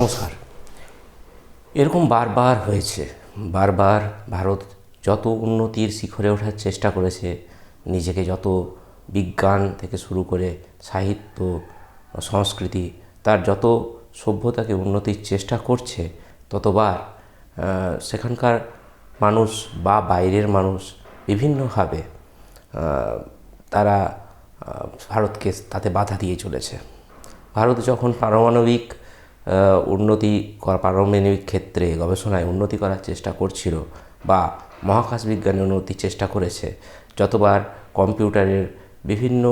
নমস্কার। এরকম বারবার হয়েছে। বারবার ভারত যত উন্নতির শিখরে ওঠার চেষ্টা করেছে, নিজেকে যত বিজ্ঞান থেকে শুরু করে সাহিত্য, সংস্কৃতি, তার যত সভ্যতাকে উন্নতির চেষ্টা করছে, ততবার সেখানকার মানুষ বা বাইরের মানুষ বিভিন্নভাবে তারা ভারতকে তাতে বাধা দিয়ে চলেছে। ভারত যখন পারমাণবিক পারমাণবিক ক্ষেত্রে গবেষণায় উন্নতি করার চেষ্টা করছিল বা মহাকাশ বিজ্ঞানে উন্নতির চেষ্টা করেছে, যতবার কম্পিউটারের বিভিন্ন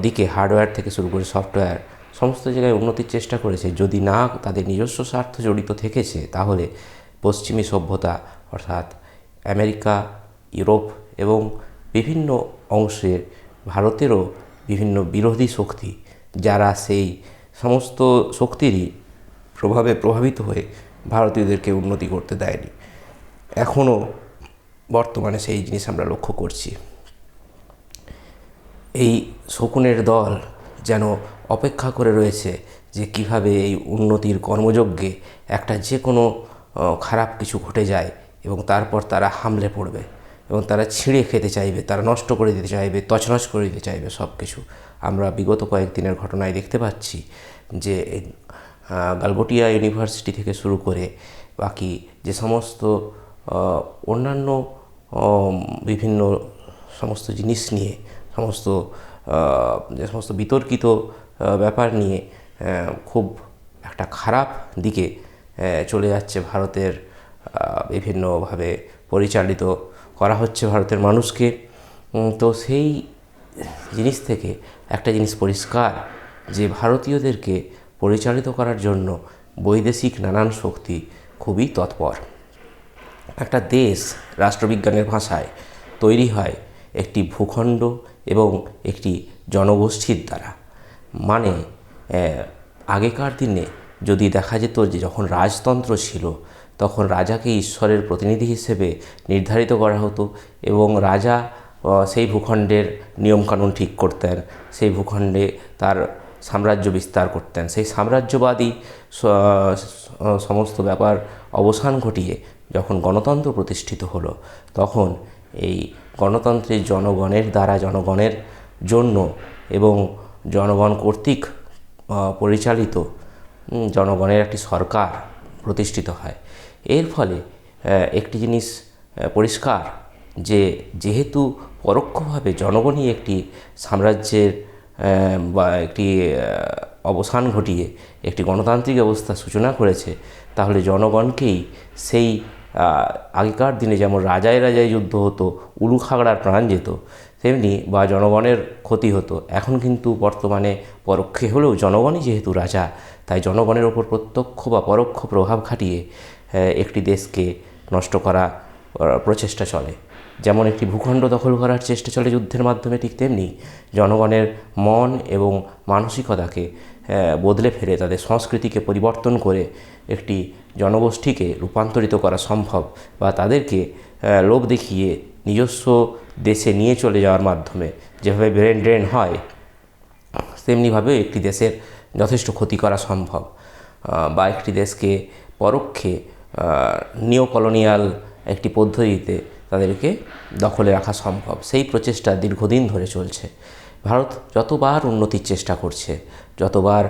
দিকে হার্ডওয়্যার থেকে শুরু করে সফটওয়্যার সমস্ত জায়গায় উন্নতির চেষ্টা করেছে, যদি না তাদের নিজস্ব স্বার্থ জড়িত থেকেছে, তাহলে পশ্চিমী সভ্যতা অর্থাৎ আমেরিকা, ইউরোপ এবং বিভিন্ন অংশে ভারতেরও বিভিন্ন বিরোধী শক্তি, যারা সেই সমস্ত শক্তিরই প্রভাবে প্রভাবিত হয়ে ভারতীয়দেরকে উন্নতি করতে দেয়নি। এখনও বর্তমানে সেই জিনিস আমরা লক্ষ্য করছি। এই শকুনের দল যেন অপেক্ষা করে রয়েছে যে কিভাবে এই উন্নতির কর্মযজ্ঞে একটা যে কোনো খারাপ কিছু ঘটে যায় এবং তারপর তারা হামলে পড়বে এবং তারা ছিঁড়ে খেতে চাইবে, তারা নষ্ট করে দিতে চাইবে, তছনছ করে দিতে চাইবে সব কিছু। আমরা বিগত কয়েকদিনের ঘটনায় দেখতে পাচ্ছি যে গালগোটিয়া ইউনিভার্সিটি থেকে শুরু করে বাকি যে সমস্ত অন্যান্য বিভিন্ন সমস্ত জিনিস নিয়ে যে সমস্ত বিতর্কিত ব্যাপার নিয়ে খুব একটা খারাপ দিকে চলে যাচ্ছে ভারতের, বিভিন্নভাবে পরিচালিত করা হচ্ছে ভারতের মানুষকে। তো সেই জিনিস থেকে একটা জিনিস পরিষ্কার যে ভারতীয়দেরকে পরিচালিত করার জন্য বৈদেশিক নানান শক্তি খুবই তৎপর। একটা দেশ রাষ্ট্রবিজ্ঞানের ভাষায় তৈরি হয় একটি ভূখণ্ড এবং একটি জনগোষ্ঠীর দ্বারা। মানে আগেকার দিনে যদি দেখা যেত যে যখন রাজতন্ত্র ছিল, তখন রাজাকে ঈশ্বরের প্রতিনিধি হিসেবে নির্ধারিত করা হতো এবং রাজা সেই ভূখণ্ডের নিয়মকানুন ঠিক করতেন, সেই ভূখণ্ডে তার সাম্রাজ্য বিস্তার করতেন। সেই সাম্রাজ্যবাদী সমস্ত ব্যাপার অবসান ঘটিয়ে যখন গণতন্ত্র প্রতিষ্ঠিত হলো, তখন এই গণতন্ত্রের জনগণের দ্বারা, জনগণের জন্য এবং জনগণ কর্তৃক পরিচালিত জনগণের একটি সরকার প্রতিষ্ঠিত হয়। এর ফলে একটি জিনিস পরিষ্কার যে যেহেতু পরোক্ষভাবে জনগণই একটি সাম্রাজ্যের বা একটি অবসান ঘটিয়ে একটি গণতান্ত্রিক ব্যবস্থার সূচনা করেছে, তাহলে জনগণকেই সেই আগেকার দিনে যেমন রাজায় রাজায় যুদ্ধ হতো, উলু খাগড়ার প্রাণ যেত, তেমনি বা জনগণের ক্ষতি হতো। এখন কিন্তু বর্তমানে পরোক্ষে হলেও জনগণই যেহেতু রাজা, তাই জনগণের ওপর প্রত্যক্ষ বা পরোক্ষ প্রভাব খাটিয়ে একটি দেশকে নষ্ট করা প্রচেষ্টা চলে। যেমন একটি ভূখণ্ড দখল করার চেষ্টা চলে যুদ্ধের মাধ্যমে, ঠিক তেমনি জনগণের মন এবং মানসিকতাকে বদলে ফেলে তাদের সংস্কৃতিকে পরিবর্তন করে একটি জনগোষ্ঠীকে রূপান্তরিত করা সম্ভব, বা তাদেরকে লোভ দেখিয়ে নিজস্ব দেশে নিয়ে চলে যাওয়ার মাধ্যমে যেভাবে ব্রেন ড্রেন হয়, তেমনিভাবে একটি দেশের যথেষ্ট ক্ষতি করা সম্ভব, বা একটি দেশকে পরোক্ষে নিও কলোনিয়াল একটি পদ্ধতিতে তাদেরকে দখলে রাখা সম্ভব। সেই প্রচেষ্টা দীর্ঘদিন ধরে চলছে। ভারত যতবার উন্নতির চেষ্টা করছে, যতবার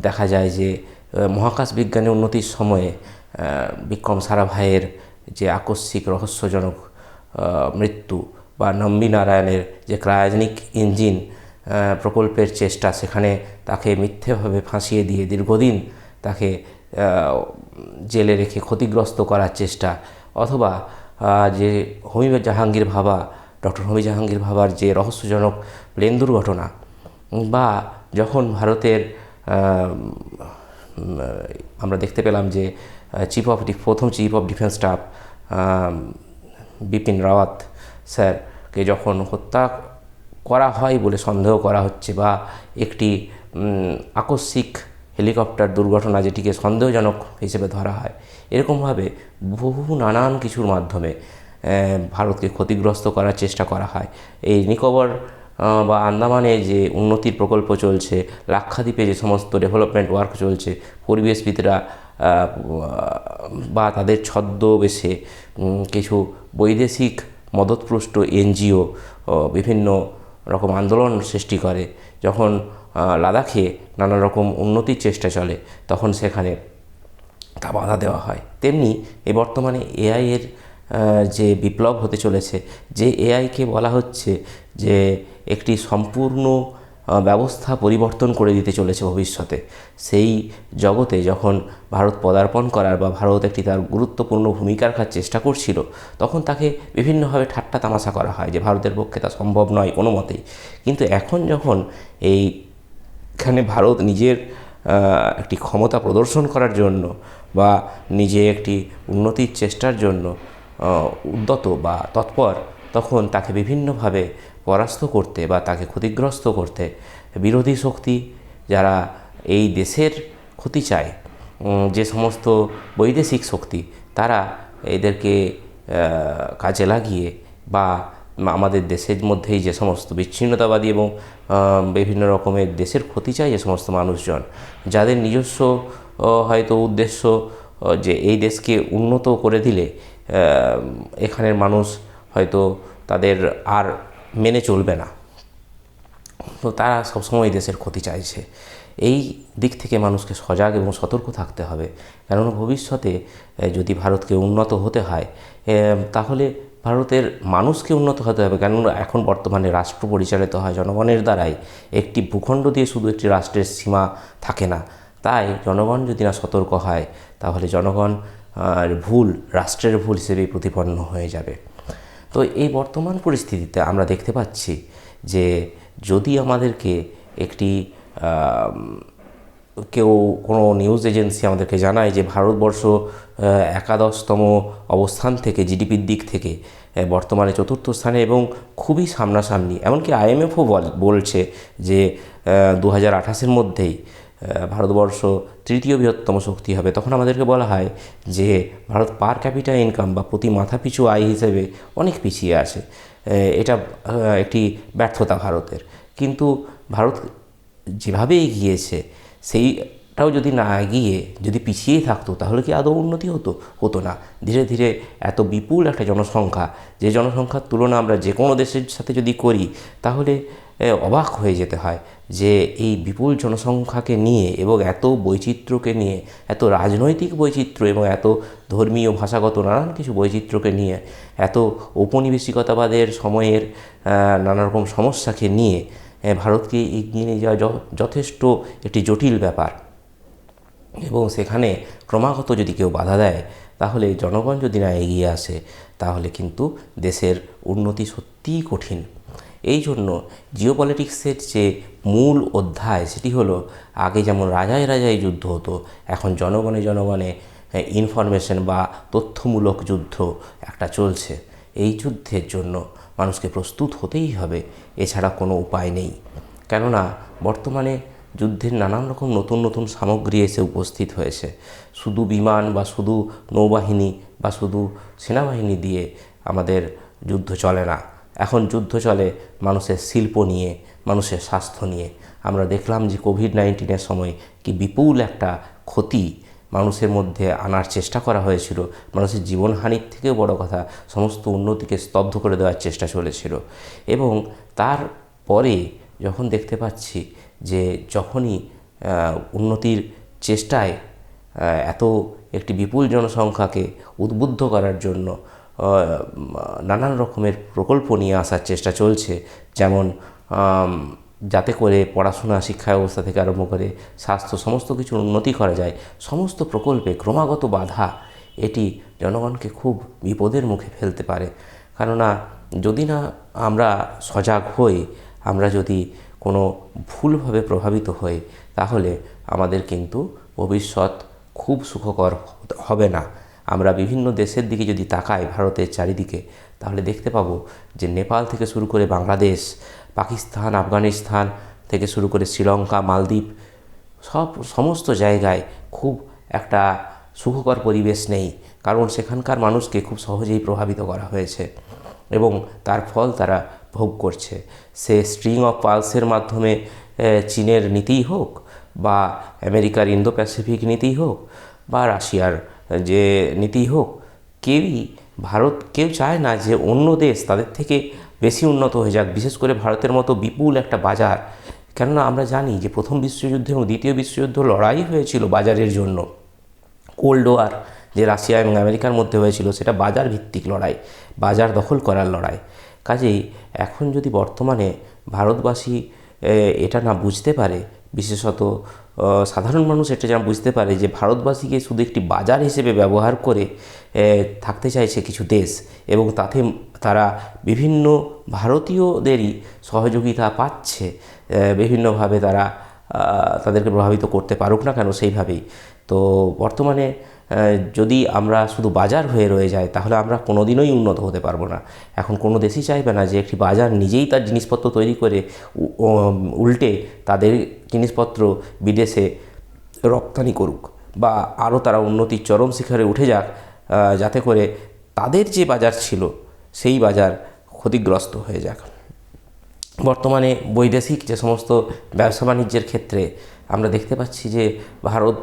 দেখা যায় যে মহাকাশ বিজ্ঞানে উন্নতির সময়ে বিক্রম সারাভাইয়ের যে আকস্মিক রহস্যজনক মৃত্যু, বা নম্বি নারায়ণের যে ক্রায়োজেনিক ইঞ্জিন প্রকল্পের চেষ্টা, সেখানে তাকে মিথ্যেভাবে ফাঁসিয়ে দিয়ে দীর্ঘদিন তাকে জেলে রেখে ক্ষতিগ্রস্ত করার চেষ্টা, অথবা যে ডক্টর হোমি জাহাঙ্গীর ভাবার যে রহস্যজনক প্লেন দুর্ঘটনা, বা যখন ভারতের আমরা দেখতে পেলাম যে প্রথম chief of defence staff Bipin Rawat স্যারকে যখন হত্যা করা হয় বলে সন্দেহ করা হচ্ছে, বা একটি আকস্মিক হেলিকপ্টার দুর্ঘটনা যেটিকে সন্দেহজনক হিসেবে ধরা হয়, এরকমভাবে বহু নানান কিছুর মাধ্যমে ভারতকে ক্ষতিগ্রস্ত করার চেষ্টা করা হয়। এই নিকোবর বা আন্দামানে যে উন্নতির প্রকল্প চলছে, লাক্ষাদ্বীপে যে সমস্ত ডেভেলপমেন্ট ওয়ার্ক চলছে, পরিবেশবিদরা বা তাদের ছদ্মবেশে কিছু বৈদেশিক মদতপুষ্ট এনজিও বিভিন্ন রকম আন্দোলন সৃষ্টি করে। যখন লাদাখে নানা রকম উন্নতির চেষ্টা চলে, তখন সেখানে তা বাধা দেওয়া হয়। তেমনি বর্তমানে এআইয়ের যে বিপ্লব হতে চলেছে, যে এআইকে বলা হচ্ছে যে একটি সম্পূর্ণ ব্যবস্থা পরিবর্তন করে দিতে চলেছে ভবিষ্যতে, সেই জগতে যখন ভারত পদার্পণ করার বা ভারত একটি তার গুরুত্বপূর্ণ ভূমিকা রাখার চেষ্টা করছিল, তখন তাকে বিভিন্নভাবে ঠাট্টা তামাশা করা হয় যে ভারতের পক্ষে তা সম্ভব নয় কোনো মতেই। কিন্তু এখন যখন এইখানে ভারত নিজের একটি ক্ষমতা প্রদর্শন করার জন্য বা নিজে একটি উন্নতির চেষ্টার জন্য উদ্যত বা তৎপর, তখন তাকে বিভিন্নভাবে পরাস্ত করতে বা তাকে ক্ষতিগ্রস্ত করতে বিরোধী শক্তি, যারা এই দেশের ক্ষতি চায়, যে সমস্ত বৈদেশিক শক্তি, তারা এদেরকে কাজে লাগিয়ে বা আমাদের দেশের মধ্যেই যে সমস্ত বিচ্ছিন্নতাবাদী এবং বিভিন্ন রকমের দেশের ক্ষতি চায় যে সমস্ত মানুষজন, যাদের নিজস্ব হয়তো উদ্দেশ্য যে এই দেশকে উন্নত করে দিলে এখানের মানুষ হয়তো তাদের আর মেনে চলবে না, তো তারা সবসময় দেশের ক্ষতি চাইছে। এই দিক থেকে মানুষকে সজাগ এবং সতর্ক থাকতে হবে। কেননা ভবিষ্যতে যদি ভারতকে উন্নত হতে হয়, তাহলে ভারতের মানুষকে উন্নত হতে হবে। কেননা এখন বর্তমানে রাষ্ট্র পরিচালিত হয় জনগণের দ্বারাই। একটি ভূখণ্ড দিয়ে শুধু একটি রাষ্ট্রের সীমা থাকে না। তাই জনগণ যদি না সতর্ক হয়, তাহলে জনগণ ভুল রাষ্ট্রের ভুল হিসেবেই প্রতিপন্ন হয়ে যাবে। তো এই বর্তমান পরিস্থিতিতে আমরা দেখতে পাচ্ছি যে যদি আমাদেরকে একটি কেউ কোনো নিউজ এজেন্সি আমাদেরকে জানায় যে ভারতবর্ষ 11তম অবস্থান থেকে জিডিপির দিক থেকে বর্তমানে 4র্থ স্থানে এবং খুবই সামনাসামনি, এমনকি আইএমএফও বলছে যে 2028-এর মধ্যেই ভারতবর্ষ 3য় বৃহত্তম শক্তি হবে, তখন আমাদেরকে বলা হয় যে ভারত পার ক্যাপিটা ইনকাম বা প্রতি মাথাপিছু আয় হিসেবে অনেক পিছিয়ে আছে। এটা একটি ব্যর্থতা ভারতের। কিন্তু ভারত যেভাবে এগিয়েছে, সেইটাও যদি না এগিয়ে যদি পিছিয়েই থাকতো, তাহলে কি আদৌ উন্নতি হতো না। ধীরে ধীরে এত বিপুল একটা জনসংখ্যা, যে জনসংখ্যার তুলনা আমরা যে কোনো দেশের সাথে যদি করি, তাহলে অবাক হয়ে যেতে হয় যে এই বিপুল জনসংখ্যাকে নিয়ে এবং এত বৈচিত্র্যকে নিয়ে, এত রাজনৈতিক বৈচিত্র্য এবং এত ধর্মীয় ভাষাগত নানান কিছু বৈচিত্র্যকে নিয়ে, এত ঔপনিবেশিকতাবাদের সময়ের নানা রকম সমস্যাকে নিয়ে ভারতকে এগিয়ে নিয়ে যাওয়া যথেষ্ট একটি জটিল ব্যাপার। এবং সেখানে ক্রমাগত যদি কেউ বাধা দেয়, তাহলে জনগণ যদি না এগিয়ে আসে, তাহলে কিন্তু দেশের উন্নতি সত্যিই কঠিন। এই জন্য জিওপলিটিক্সের যে মূল অধ্যায়, সেটি হলো আগে যেমন রাজায় রাজায় যুদ্ধ হতো, এখন জনগণে জনগণে ইনফরমেশন বা তথ্যমূলক যুদ্ধ একটা চলছে। এই যুদ্ধের জন্য মানুষকে প্রস্তুত হতেই হবে, এছাড়া কোনো উপায় নেই। কেননা বর্তমানে যুদ্ধের নানান রকম নতুন নতুন সামগ্রী এসে উপস্থিত হয়েছে। শুধু বিমান বা শুধু নৌবাহিনী বা শুধু সেনাবাহিনী দিয়ে আমাদের যুদ্ধ চলে না। এখন যুদ্ধ চলে মানুষের শিল্প নিয়ে, মানুষের স্বাস্থ্য নিয়ে। আমরা দেখলাম যে কোভিড-19-এর সময় কি বিপুল একটা ক্ষতি মানুষের মধ্যে আনার চেষ্টা করা হয়েছিল। মানুষের জীবনহানির থেকেও বড় কথা, সমস্ত উন্নতিকে স্তব্ধ করে দেওয়ার চেষ্টা চলেছিল। এবং তারপরে যখন দেখতে পাচ্ছি যে যখনই উন্নতির চেষ্টায় এত একটি বিপুল জনসংখ্যাকে উদ্বুদ্ধ করার জন্য নানান রকমের প্রকল্প নিয়ে আসার চেষ্টা চলছে, যেমন যাতে করে পড়াশোনা শিক্ষা ব্যবস্থা থেকে আরম্ভ করে স্বাস্থ্য সমস্ত কিছুর উন্নতি করা যায়, সমস্ত প্রকল্পে ক্রমাগত বাধা এটি জনগণকে খুব বিপদের মুখে ফেলতে পারে। কেননা যদি না আমরা সজাগ হই, আমরা যদি কোনো ভুলভাবে প্রভাবিত হই, তাহলে আমাদের কিন্তু ভবিষ্যৎ খুব সুখকর হবে না। আমরা বিভিন্ন দেশের দিকে যদি তাকাই ভারতের চারিদিকে, তাহলে দেখতে পাবো যে নেপাল থেকে শুরু করে বাংলাদেশ, পাকিস্তান, আফগানিস্তান থেকে শুরু করে শ্রীলঙ্কা, মালদ্বীপ, সমস্ত জায়গায় খুব একটা সুখকর পরিবেশ নেই। কারণ সেখানকার মানুষকে খুব সহজেই প্রভাবিত করা হয়েছে এবং তার ফল তারা ভোগ করছে। সে স্ট্রিং অফ পালসের মাধ্যমে চীনের নীতিই হোক, বা আমেরিকার ইন্দো প্যাসিফিক নীতি হোক, বা রাশিয়ার যে নীতি হোক, কেউ চায় না যে অন্য দেশ তাদের থেকে বেশি উন্নত হয়ে যাক, বিশেষ করে ভারতের মতো বিপুল একটা বাজার। কেননা আমরা জানি যে প্রথম বিশ্বযুদ্ধ এবং দ্বিতীয় বিশ্বযুদ্ধ লড়াই হয়েছিল বাজারের জন্য। কোল্ড ওয়ার যে রাশিয়া এবং আমেরিকার মধ্যে হয়েছিল, সেটা বাজার ভিত্তিক লড়াই, বাজার দখল করার লড়াই। কাজেই এখন যদি বর্তমানে ভারতবাসী এটা না বুঝতে পারে, বিশেষত সাধারণ মানুষ এটা যেন বুঝতে পারে যে ভারতবাসীকে শুধু একটি বাজার হিসেবে ব্যবহার করে থাকতে চাইছে কিছু দেশ, এবং তাতে তারা বিভিন্ন ভারতীয়দেরই সহযোগিতা পাচ্ছে, বিভিন্নভাবে তারা তাদেরকে প্রভাবিত করতে পারুক না কেন সেইভাবেই। তো বর্তমানে যদি আমরা শুধু বাজার হয়ে রয়ে যাই, তাহলে আমরা কোনোদিনই উন্নত হতে পারবো না। এখন কোনো দেশই চাইবে না যে একটি বাজার নিজেই তার জিনিসপত্র তৈরি করে উল্টে তাদের জিনিসপত্র বিদেশে রপ্তানি করুক, বা আরও তারা উন্নতির চরম শিখরে উঠে যাক, যাতে করে তাদের যে বাজার ছিল সেই বাজার ক্ষতিগ্রস্ত হয়ে যাক। বর্তমানে বৈদেশিক যে সমস্ত ব্যবসা বাণিজ্যের ক্ষেত্রে আমরা দেখতে পাচ্ছি যে ভারত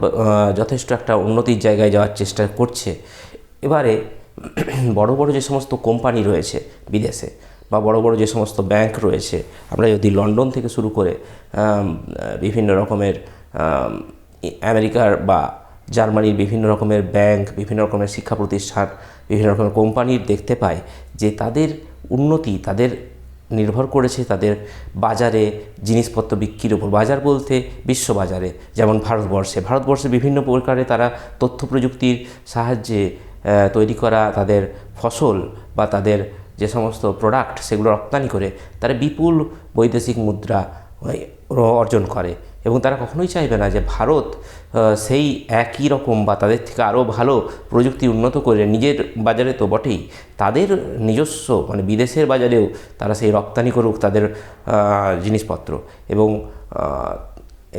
যথেষ্ট একটা উন্নতির জায়গায় যাওয়ার চেষ্টা করছে। এবারে বড় বড় যে সমস্ত কোম্পানি রয়েছে বিদেশে, বা বড় বড় যে সমস্ত ব্যাংক রয়েছে, আমরা যদি লন্ডন থেকে শুরু করে বিভিন্ন রকমের আমেরিকার বা জার্মানির বিভিন্ন রকমের ব্যাংক, বিভিন্ন রকমের শিক্ষা প্রতিষ্ঠান, বিভিন্ন রকমের কোম্পানির দেখতে পাই যে তাদের উন্নতি তাদের নির্ভর করেছে তাদের বাজারে জিনিসপত্র বিক্রির উপর। বাজার বলতে বিশ্ববাজারে, যেমন ভারতবর্ষে বিভিন্ন প্রকারে তারা তথ্য প্রযুক্তির সাহায্যে তৈরি করা তাদের ফসল বা তাদের যে সমস্ত প্রোডাক্ট, সেগুলো রপ্তানি করে তারা বিপুল বৈদেশিক মুদ্রা অর্জন করে, এবং তারা কখনোই চাইবে না যে ভারত সেই একই রকম বা তাদের থেকে আরও ভালো প্রযুক্তি উন্নত করে নিজের বাজারে তো বটেই, তাদের নিজস্ব মানে বিদেশের বাজারেও তারা সেই রপ্তানি করুক তাদের জিনিসপত্র। এবং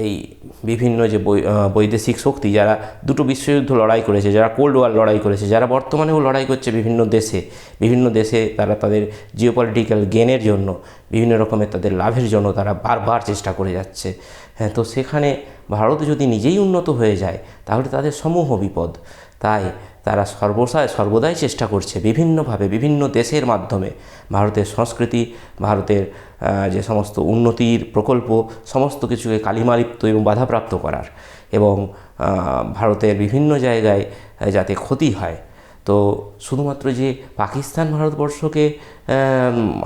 এই বিভিন্ন যে বৈদেশিক শক্তি যারা দুটো বিশ্বযুদ্ধ লড়াই করেছে, যারা কোল্ড ওয়ার লড়াই করেছে, যারা বর্তমানেও লড়াই করছে বিভিন্ন দেশে তারা তাদের জিওপলিটিক্যাল গেনের জন্য, বিভিন্ন রকমের তাদের লাভের জন্য তারা বারবার চেষ্টা করে যাচ্ছে। হ্যাঁ, তো সেখানে ভারত যদি নিজেই উন্নত হয়ে যায় তাহলে তাদের সমূহ বিপদ। তাই তারা সর্বদাই চেষ্টা করছে বিভিন্নভাবে বিভিন্ন দেশের মাধ্যমে ভারতের সংস্কৃতি, ভারতের যে সমস্ত উন্নতির প্রকল্প, সমস্ত কিছুকে কালিমালিপ্ত এবং বাধাপ্রাপ্ত করার, এবং ভারতের বিভিন্ন জায়গায় যাতে ক্ষতি হয়। তো শুধুমাত্র যে পাকিস্তান ভারতবর্ষকে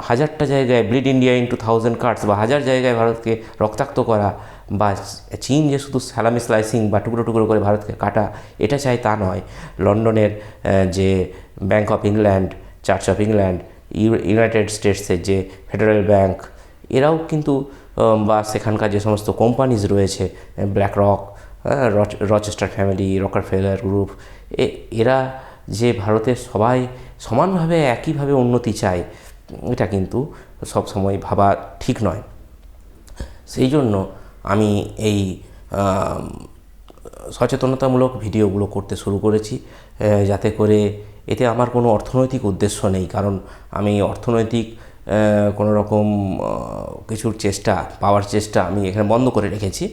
হাজারটা জায়গায় ব্লিড ইন্ডিয়া ইন্টু 1000 কাটস, বা হাজার জায়গায় ভারতকে রক্তাক্ত করা, বা চীন যে শুধু সালামি স্লাইসিং বা টুকরো টুকরো করে ভারতকে কাটা, এটা চাই তা নয়। লন্ডনের যে bank of England, church of England, United স্টেটসের যে ফেডারেল ব্যাঙ্ক, এরাও কিন্তু বা সেখানকার যে সমস্ত কোম্পানিজ রয়েছে, Black Rock, Rochester family, Rockefeller group, এরা যে ভারতের সবাই সমানভাবে একইভাবে উন্নতি চায়, এটা কিন্তু সবসময় ভাবা ঠিক নয়। সেই জন্য আমি এই সচেতনতামূলক ভিডিওগুলো করতে শুরু করেছি, যাতে করে এতে আমার কোনো অর্থনৈতিক উদ্দেশ্য নেই, কারণ আমি অর্থনৈতিক কোনো রকম কিছুর পাওয়ার চেষ্টা আমি এখানে বন্ধ করে রেখেছি।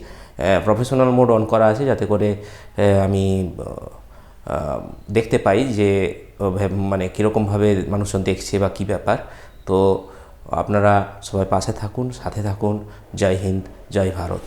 প্রফেশনাল মোড অন করা আছে, যাতে করে আমি দেখতে পাই যে মানে কীরকমভাবে মানুষজন দেখছে বা কী ব্যাপার। তো আপনারা সবাই পাশে থাকুন, সাথে থাকুন। জয় হিন্দ, জয় ভারত।